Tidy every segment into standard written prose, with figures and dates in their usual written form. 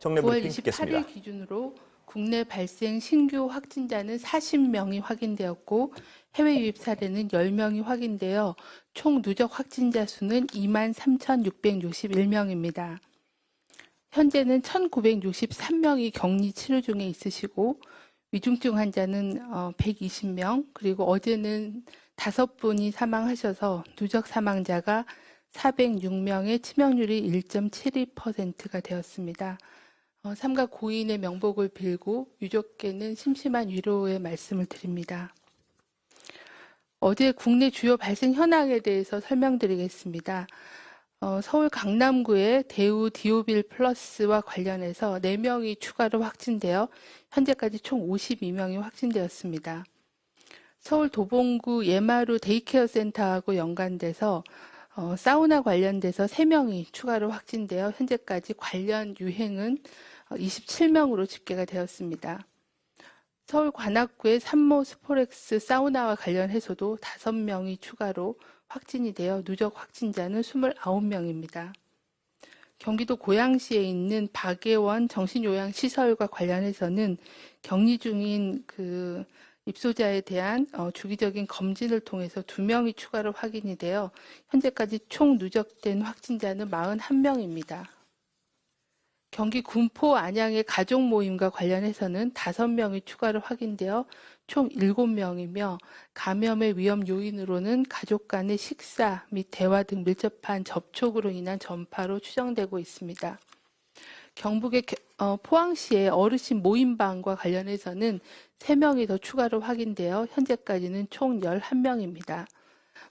정례 9월 브리핑 듣겠습니다. 28일 기준으로 국내 발생 신규 확진자는 40명이 확인되었고 해외 유입 사례는 10명이 확인되어 총 누적 확진자 수는 23,661명입니다. 현재는 1,963명이 격리 치료 중에 있으시고 위중증 환자는 120명, 그리고 어제는 5분이 사망하셔서 누적 사망자가 406명의 치명률이 1.72%가 되었습니다. 삼가 고인의 명복을 빌고 유족께는 심심한 위로의 말씀을 드립니다. 어제 국내 주요 발생 현황에 대해서 설명드리겠습니다. 서울 강남구의 대우 디오빌 플러스와 관련해서 4명이 추가로 확진되어 현재까지 총 52명이 확진되었습니다. 서울 도봉구 예마루 데이케어 센터하고 연관돼서 사우나 관련돼서 3명이 추가로 확진되어 현재까지 관련 유행은 27명으로 집계가 되었습니다. 서울 관악구의 산모 스포렉스 사우나와 관련해서도 5명이 추가로 확진이 되어 누적 확진자는 29명입니다. 경기도 고양시에 있는 박예원 정신요양시설과 관련해서는 격리 중인 입소자에 대한 주기적인 검진을 통해서 2명이 추가로 확인이 되어 현재까지 총 누적된 확진자는 41명입니다. 경기 군포 안양의 가족 모임과 관련해서는 5명이 추가로 확인되어 총 7명이며 감염의 위험 요인으로는 가족 간의 식사 및 대화 등 밀접한 접촉으로 인한 전파로 추정되고 있습니다. 경북의 포항시의 어르신 모임방과 관련해서는 3명이 더 추가로 확인되어 현재까지는 총 11명입니다.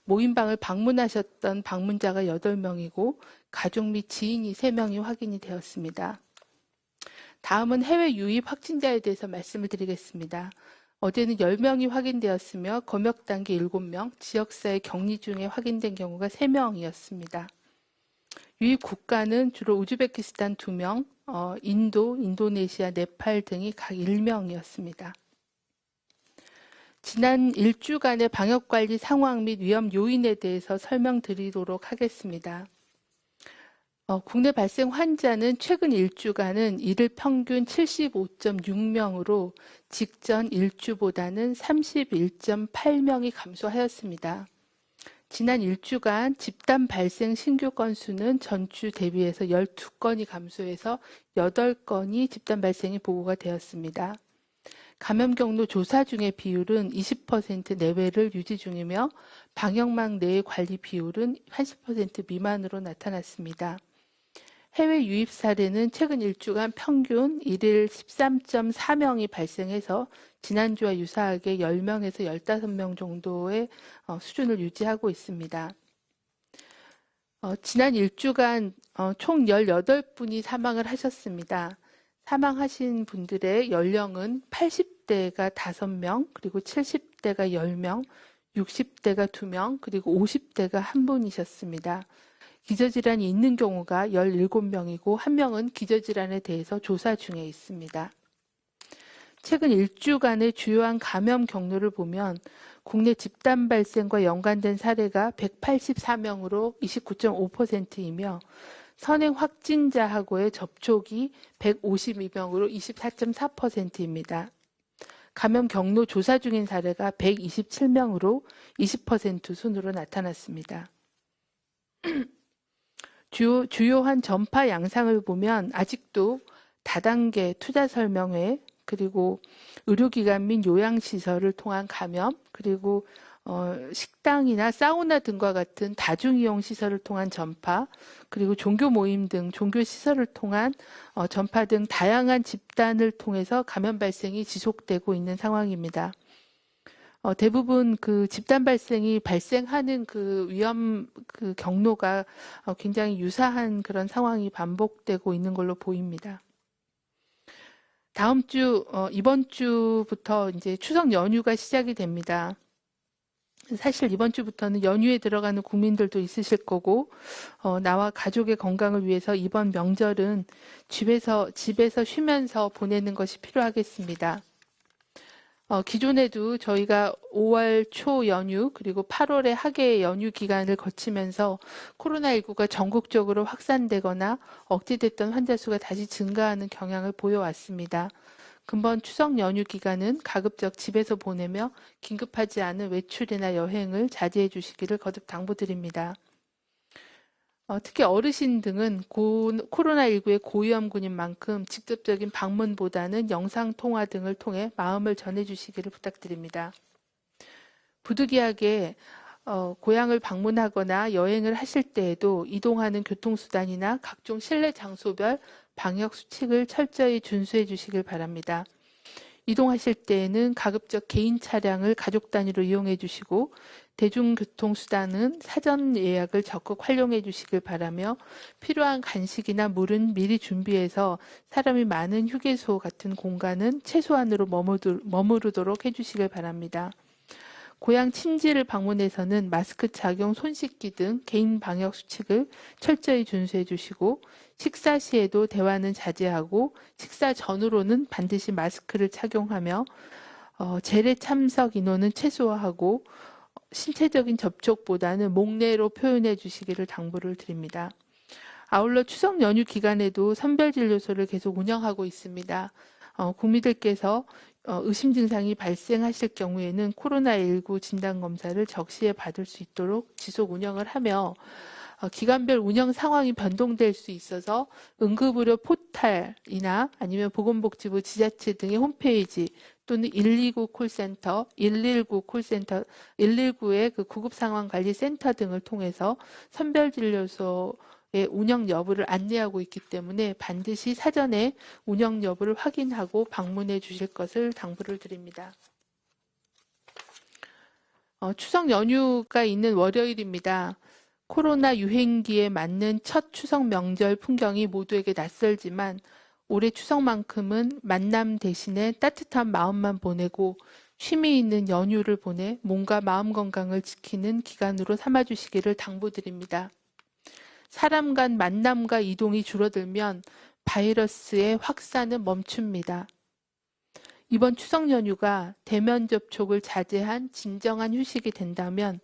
모임방을 방문하셨던 방문자가 8명이고 가족 및 지인이 3명이 확인이 되었습니다. 다음은 해외 유입 확진자에 대해서 말씀을 드리겠습니다. 어제는 10명이 확인되었으며 검역 단계 7명, 지역사회 격리 중에 확인된 경우가 3명이었습니다. 유입 국가는 주로 우즈베키스탄 2명, 인도, 인도네시아, 네팔 등이 각 1명이었습니다. 지난 일주간의 방역관리 상황 및 위험 요인에 대해서 설명드리도록 하겠습니다. 국내 발생 환자는 최근 일주간은 일일 평균 75.6명으로 직전 일주보다는 31.8명이 감소하였습니다. 지난 일주간 집단 발생 신규 건수는 전주 대비해서 12건이 감소해서 8건이 집단 발생이 보고가 되었습니다. 감염 경로 조사 중의 비율은 20% 내외를 유지 중이며 방역망 내의 관리 비율은 80% 미만으로 나타났습니다. 해외 유입 사례는 최근 일주간 평균 일일 13.4명이 발생해서 지난주와 유사하게 10명에서 15명 정도의 수준을 유지하고 있습니다. 지난 일주간 총 18분이 사망을 하셨습니다. 사망하신 분들의 연령은 80대가 5명, 그리고 70대가 10명, 60대가 2명, 그리고 50대가 1분이셨습니다. 기저질환이 있는 경우가 17명이고 1명은 기저질환에 대해서 조사 중에 있습니다. 최근 일주간의 주요한 감염 경로를 보면 국내 집단 발생과 연관된 사례가 184명으로 29.5%이며 선행 확진자하고의 접촉이 152명으로 24.4%입니다. 감염 경로 조사 중인 사례가 127명으로 20% 순으로 나타났습니다. 주요한 전파 양상을 보면 아직도 다단계 투자 설명회, 그리고 의료기관 및 요양시설을 통한 감염, 그리고 식당이나 사우나 등과 같은 다중이용 시설을 통한 전파, 그리고 종교 모임 등 종교 시설을 통한 전파 등 다양한 집단을 통해서 감염 발생이 지속되고 있는 상황입니다. 대부분 집단 발생이 발생하는 위험 경로가 굉장히 유사한 그런 상황이 반복되고 있는 걸로 보입니다. 다음 주, 이번 주부터 이제 추석 연휴가 시작이 됩니다. 사실 이번 주부터는 연휴에 들어가는 국민들도 있으실 거고, 나와 가족의 건강을 위해서 이번 명절은 집에서 쉬면서 보내는 것이 필요하겠습니다. 기존에도 저희가 5월 초 연휴 그리고 8월의 학예 연휴 기간을 거치면서 코로나19가 전국적으로 확산되거나 억제됐던 환자 수가 다시 증가하는 경향을 보여왔습니다. 금번 추석 연휴 기간은 가급적 집에서 보내며 긴급하지 않은 외출이나 여행을 자제해 주시기를 거듭 당부드립니다. 특히 어르신 등은 코로나19의 고위험군인 만큼 직접적인 방문보다는 영상통화 등을 통해 마음을 전해주시기를 부탁드립니다. 부득이하게 고향을 방문하거나 여행을 하실 때에도 이동하는 교통수단이나 각종 실내 장소별 방역 수칙을 철저히 준수해 주시길 바랍니다. 이동하실 때에는 가급적 개인 차량을 가족 단위로 이용해 주시고 대중교통수단은 사전 예약을 적극 활용해 주시길 바라며 필요한 간식이나 물은 미리 준비해서 사람이 많은 휴게소 같은 공간은 최소한으로 머무르도록 해주시길 바랍니다. 고향 친지를 방문해서는 마스크 착용, 손 씻기 등 개인 방역 수칙을 철저히 준수해 주시고 식사 시에도 대화는 자제하고 식사 전후로는 반드시 마스크를 착용하며 재래 참석 인원은 최소화하고 신체적인 접촉보다는 목례로 표현해 주시기를 당부를 드립니다. 아울러 추석 연휴 기간에도 선별진료소를 계속 운영하고 있습니다. 국민들께서 의심 증상이 발생하실 경우에는 코로나19 진단검사를 적시에 받을 수 있도록 지속 운영을 하며 기간별 운영 상황이 변동될 수 있어서 응급의료 포탈이나 아니면 보건복지부 지자체 등의 홈페이지 또는 129 콜센터, 119 콜센터, 119의 그 구급상황관리센터 등을 통해서 선별진료소의 운영 여부를 안내하고 있기 때문에 반드시 사전에 운영 여부를 확인하고 방문해 주실 것을 당부를 드립니다. 추석 연휴가 있는 월요일입니다. 코로나 유행기에 맞는 첫 추석 명절 풍경이 모두에게 낯설지만 올해 추석만큼은 만남 대신에 따뜻한 마음만 보내고 쉼이 있는 연휴를 보내 몸과 마음 건강을 지키는 기간으로 삼아주시기를 당부드립니다. 사람 간 만남과 이동이 줄어들면 바이러스의 확산은 멈춥니다. 이번 추석 연휴가 대면 접촉을 자제한 진정한 휴식이 된다면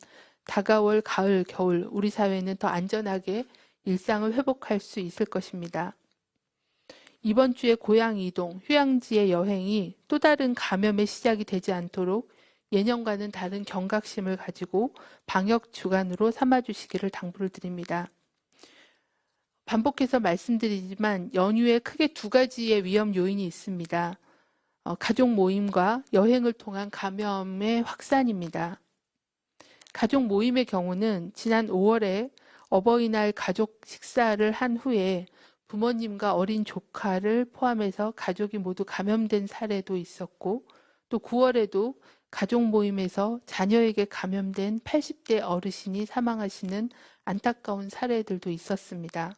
다가올 가을, 겨울 우리 사회는 더 안전하게 일상을 회복할 수 있을 것입니다. 이번 주에 고향 이동, 휴양지의 여행이 또 다른 감염의 시작이 되지 않도록 예년과는 다른 경각심을 가지고 방역 주간으로 삼아주시기를 당부를 드립니다. 반복해서 말씀드리지만 연휴에 크게 두 가지의 위험 요인이 있습니다. 가족 모임과 여행을 통한 감염의 확산입니다. 가족 모임의 경우는 지난 5월에 어버이날 가족 식사를 한 후에 부모님과 어린 조카를 포함해서 가족이 모두 감염된 사례도 있었고 또 9월에도 가족 모임에서 자녀에게 감염된 80대 어르신이 사망하시는 안타까운 사례들도 있었습니다.